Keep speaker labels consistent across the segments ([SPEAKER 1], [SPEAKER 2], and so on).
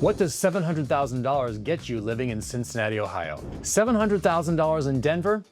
[SPEAKER 1] What does $700,000 get you living in Cincinnati, Ohio? $700,000 in Denver?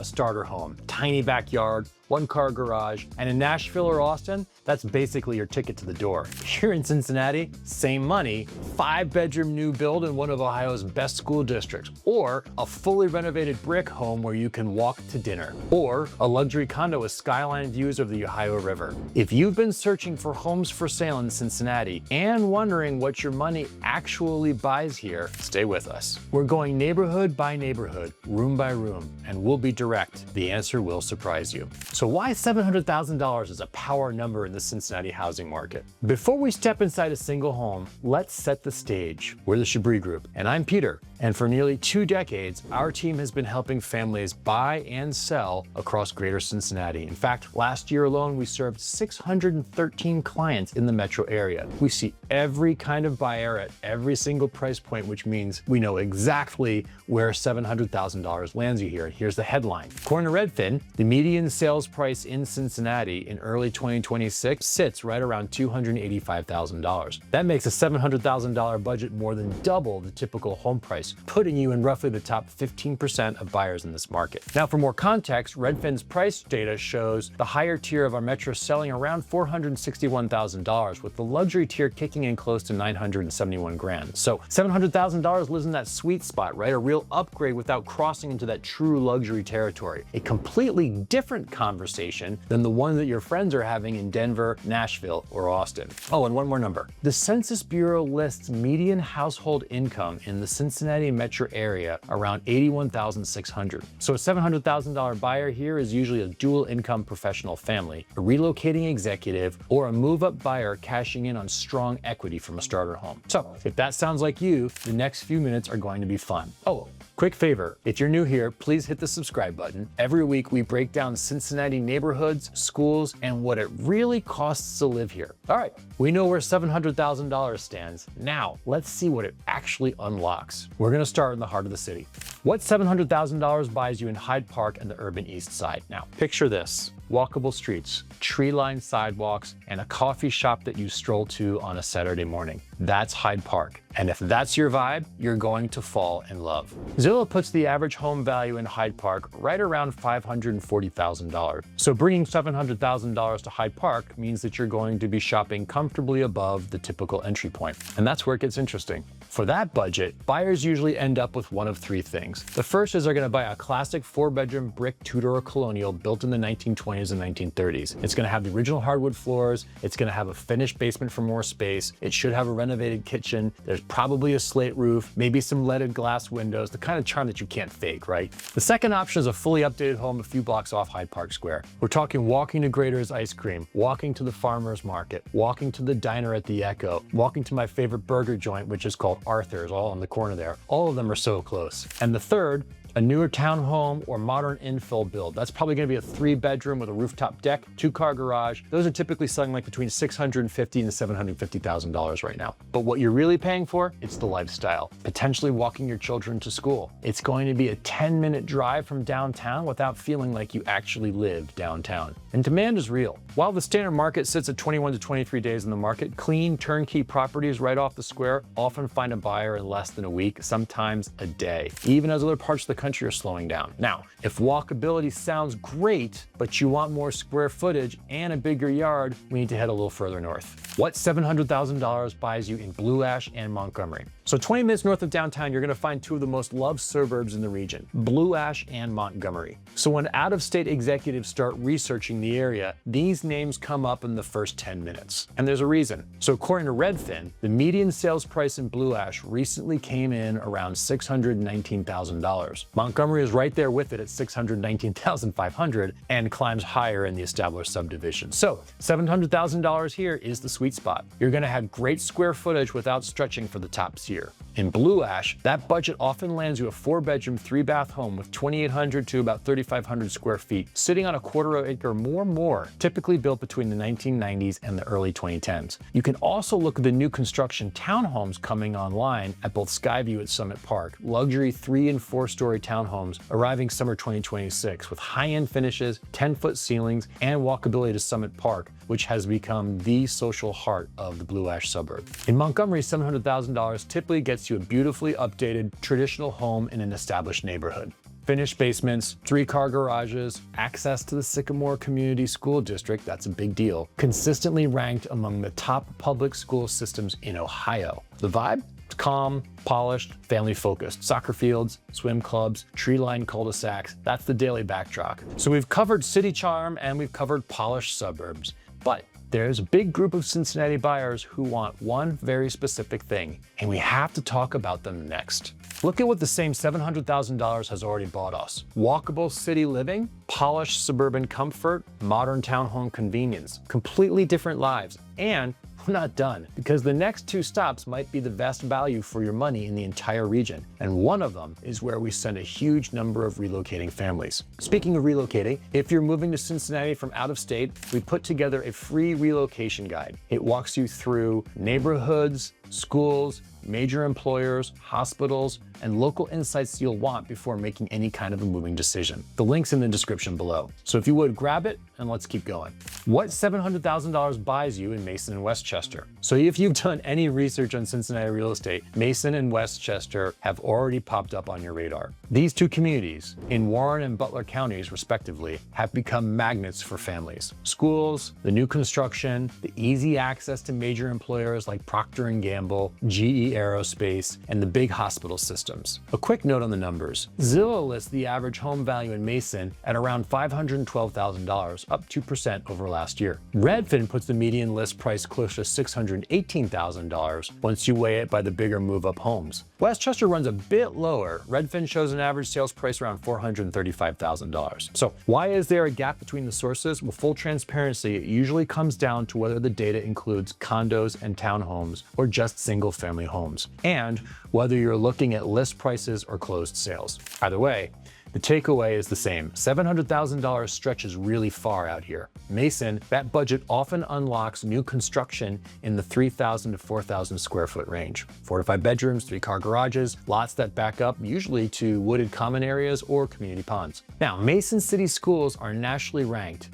[SPEAKER 1] A starter home, tiny backyard, one-car garage, and in Nashville or Austin, that's basically your ticket to the door. Here in Cincinnati, same money, 5-bedroom new build in one of Ohio's best school districts, or a fully renovated brick home where you can walk to dinner, or a luxury condo with skyline views of the Ohio River. If you've been searching for homes for sale in Cincinnati and wondering what your money actually buys here, stay with us. We're going neighborhood by neighborhood, room by room, and we'll be direct. The answer will surprise you. So why $700,000 is a power number in the Cincinnati housing market? Before we step inside a single home, let's set the stage. We're the Chabris Group, and I'm Peter. And for nearly 2 decades, our team has been helping families buy and sell across greater Cincinnati. In fact, last year alone, we served 613 clients in the metro area. We see every kind of buyer at every single price point, which means we know exactly where $700,000 lands you here. And here's the headline. According to Redfin, the median sales price in Cincinnati in early 2026 sits right around $285,000. That makes a $700,000 budget more than double the typical home price, putting you in roughly the top 15% of buyers in this market. Now, for more context, Redfin's price data shows the higher tier of our metro selling around $461,000, with the luxury tier kicking in close to $971 grand. So $700,000 lives in that sweet spot, right? A real upgrade without crossing into that true luxury territory. A completely different conversation than the one that your friends are having in Denver, Nashville, or Austin. Oh, and one more number. The Census Bureau lists median household income in the Cincinnati metro area around $81,600. So a $700,000 buyer here is usually a dual income professional family, a relocating executive, or a move-up buyer cashing in on strong equity from a starter home. So if that sounds like you, the next few minutes are going to be fun. Oh, quick favor, if you're new here, please hit the subscribe button. Every week we break down Cincinnati neighborhoods, schools, and what it really costs to live here. All right, we know where $700,000 stands. Now, let's see what it actually unlocks. We're gonna start in the heart of the city. What $700,000 buys you in Hyde Park and the urban east side? Now, picture this. Walkable streets, tree-lined sidewalks, and a coffee shop that you stroll to on a Saturday morning. That's Hyde Park. And if that's your vibe, you're going to fall in love. Zillow puts the average home value in Hyde Park right around $540,000. So bringing $700,000 to Hyde Park means that you're going to be shopping comfortably above the typical entry point. And that's where it gets interesting. For that budget, buyers usually end up with one of 3 things. The first is they're gonna buy a classic 4-bedroom brick Tudor or colonial built in the 1920s and 1930s. It's gonna have the original hardwood floors. It's gonna have a finished basement for more space. It should have a renovated kitchen. There's probably a slate roof, maybe some leaded glass windows, the kind of charm that you can't fake, right? The second option is a fully updated home a few blocks off Hyde Park Square. We're talking walking to Grader's Ice Cream, walking to the farmer's market, walking to the diner at the Echo, walking to my favorite burger joint, which is called Arthur's, all on the corner there. All of them are so close. And the third, a newer townhome or modern infill build. That's probably gonna be a 3-bedroom with a rooftop deck, 2-car garage. Those are typically selling like between $650,000 and $750,000 right now. But what you're really paying for, it's the lifestyle. Potentially walking your children to school. It's going to be a 10-minute drive from downtown without feeling like you actually live downtown. And demand is real. While the standard market sits at 21 to 23 days in the market, clean, turnkey properties right off the square often find a buyer in less than a week, sometimes a day, even as other parts of the country are slowing down. Now, if walkability sounds great, but you want more square footage and a bigger yard, we need to head a little further north. What $700,000 buys you in Blue Ash and Montgomery? So 20 minutes north of downtown, you're gonna find 2 of the most loved suburbs in the region, Blue Ash and Montgomery. So when out-of-state executives start researching the area, these names come up in the first 10 minutes. And there's a reason. So according to Redfin, the median sales price in Blue Ash recently came in around $619,000. Montgomery is right there with it at $619,500 and climbs higher in the established subdivision. So $700,000 here is the sweet spot. You're gonna have great square footage without stretching for the top tier. In Blue Ash, that budget often lands you a 4-bedroom, 3-bath home with 2,800 to about 3,500 square feet, sitting on a quarter-acre more, typically built between the 1990s and the early 2010s. You can also look at the new construction townhomes coming online at both Skyview at Summit Park, luxury 3- and 4-story townhomes arriving summer 2026 with high-end finishes, 10-foot ceilings, and walkability to Summit Park, which has become the social heart of the Blue Ash suburb. In Montgomery, $700,000 typically gets you a beautifully updated, traditional home in an established neighborhood. Finished basements, 3-car garages, access to the Sycamore Community School District, that's a big deal, consistently ranked among the top public school systems in Ohio. The vibe? It's calm, polished, family-focused. Soccer fields, swim clubs, tree-lined cul-de-sacs, that's the daily backdrop. So we've covered city charm and we've covered polished suburbs. But there's a big group of Cincinnati buyers who want one very specific thing, and we have to talk about them next. Look at what the same $700,000 has already bought us. Walkable city living, polished suburban comfort, modern townhome convenience, completely different lives. And we're not done, because the next 2 stops might be the best value for your money in the entire region. And one of them is where we send a huge number of relocating families. Speaking of relocating, if you're moving to Cincinnati from out of state, we put together a free relocation guide. It walks you through neighborhoods, schools, major employers, hospitals, and local insights you'll want before making any kind of a moving decision. The link's in the description below. So if you would, grab it and let's keep going. What $700,000 buys you in Mason and Westchester? So if you've done any research on Cincinnati real estate, Mason and Westchester have already popped up on your radar. These 2 communities, in Warren and Butler counties respectively, have become magnets for families. Schools, the new construction, the easy access to major employers like Procter & Gamble, GE Aerospace, and the big hospital systems. A quick note on the numbers. Zillow lists the average home value in Mason at around $512,000, up 2% over last year. Redfin puts the median list price close to $618,000 once you weigh it by the bigger move-up homes. Westchester runs a bit lower. Redfin shows an average sales price around $435,000. So why is there a gap between the sources? Well, full transparency, it usually comes down to whether the data includes condos and townhomes or just single-family homes, and whether you're looking at list prices or closed sales. Either way, the takeaway is the same. $700,000 stretches really far out here. Mason, that budget often unlocks new construction in the 3,000 to 4,000 square foot range. 4 to 5 bedrooms, 3-car garages, lots that back up usually to wooded common areas or community ponds. Now, Mason City schools are nationally ranked,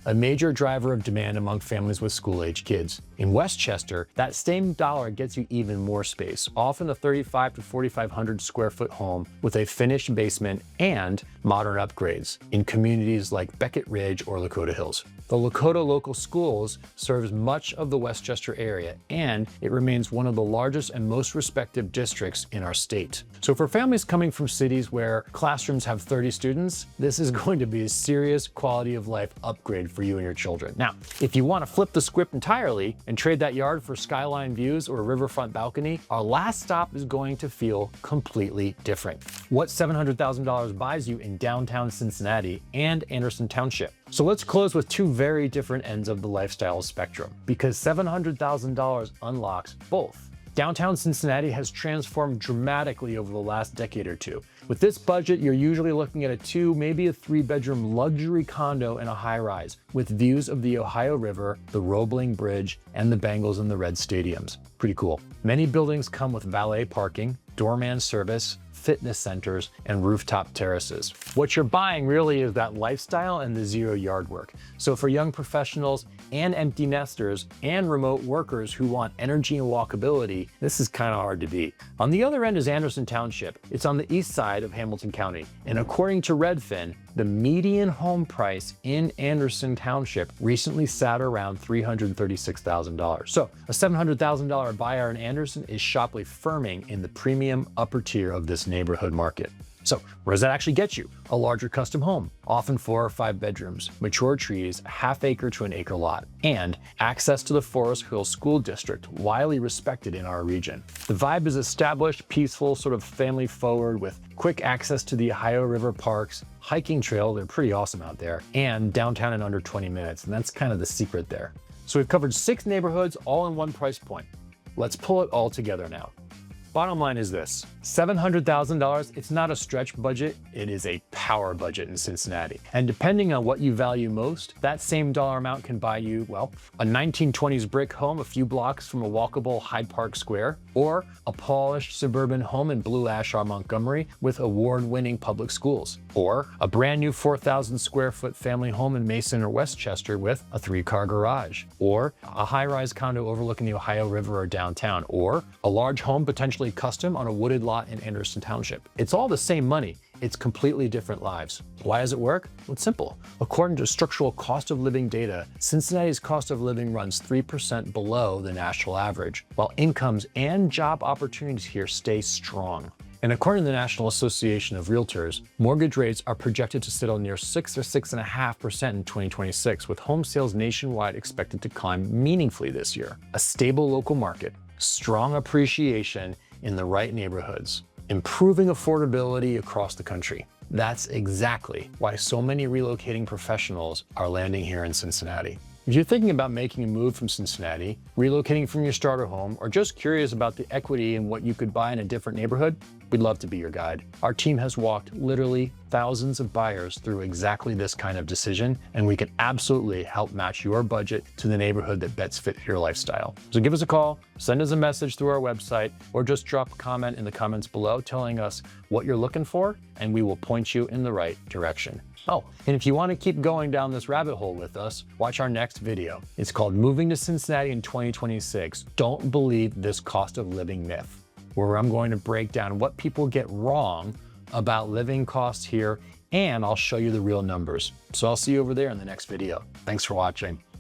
[SPEAKER 1] a major driver of demand among families with school-age kids. In Westchester, that same dollar gets you even more space, often a 3,500 to 4,500 square foot home with a finished basement and modern upgrades in communities like Beckett Ridge or Lakota Hills. The Lakota Local Schools serves much of the Westchester area, and it remains one of the largest and most respected districts in our state. So for families coming from cities where classrooms have 30 students, this is going to be a serious quality of life upgrade for you and your children. Now, if you want to flip the script entirely and trade that yard for skyline views or a riverfront balcony, our last stop is going to feel completely different. What $700,000 buys you in downtown Cincinnati and Anderson Township? So let's close with 2 very different ends of the lifestyle spectrum, because $700,000 unlocks both. Downtown Cincinnati has transformed dramatically over the last decade or 2. With this budget, you're usually looking at a 2, maybe a 3-bedroom luxury condo in a high-rise with views of the Ohio River, the Roebling Bridge, and the Bengals and the Reds stadiums. Pretty cool. Many buildings come with valet parking, doorman service, fitness centers, and rooftop terraces. What you're buying really is that lifestyle and the zero yard work. So for young professionals and empty nesters and remote workers who want energy and walkability, this is kind of hard to beat. On the other end is Anderson Township. It's on the east side of Hamilton County. And according to Redfin, the median home price in Anderson Township recently sat around $336,000. So a $700,000 buyer in Anderson is sharply firming in the premium upper tier of this neighborhood market. So where does that actually get you? A larger custom home, often 4 or 5 bedrooms, mature trees, a half-acre to an acre lot, and access to the Forest Hill School District, widely respected in our region. The vibe is established, peaceful, sort of family forward with quick access to the Ohio River parks, hiking trail, they're pretty awesome out there, and downtown in under 20 minutes, and that's kind of the secret there. So we've covered 6 neighborhoods, all in one price point. Let's pull it all together now. Bottom line is this, $700,000, it's not a stretch budget, it is a power budget in Cincinnati. And depending on what you value most, that same dollar amount can buy you, well, a 1920s brick home a few blocks from a walkable Hyde Park Square, or a polished suburban home in Blue Ash or Montgomery with award-winning public schools, or a brand new 4,000 square foot family home in Mason or Westchester with a 3-car garage, or a high-rise condo overlooking the Ohio River or downtown, or a large home potentially custom on a wooded lot in Anderson Township. It's all the same money. It's completely different lives. Why does it work? Well, it's simple. According to structural cost of living data, Cincinnati's cost of living runs 3% below the national average, while incomes and job opportunities here stay strong. And according to the National Association of Realtors, mortgage rates are projected to settle near 6 or 6.5% in 2026, with home sales nationwide expected to climb meaningfully this year. A stable local market, strong appreciation in the right neighborhoods, improving affordability across the country. That's exactly why so many relocating professionals are landing here in Cincinnati. If you're thinking about making a move from Cincinnati, relocating from your starter home, or just curious about the equity in what you could buy in a different neighborhood, we'd love to be your guide. Our team has walked literally thousands of buyers through exactly this kind of decision, and we can absolutely help match your budget to the neighborhood that best fit your lifestyle. So give us a call, send us a message through our website, or just drop a comment in the comments below telling us what you're looking for, and we will point you in the right direction. Oh, and if you want to keep going down this rabbit hole with us, watch our next video. It's called Moving to Cincinnati in 2026. Don't believe this cost of living myth, where I'm going to break down what people get wrong about living costs here, and I'll show you the real numbers. So I'll see you over there in the next video. Thanks for watching.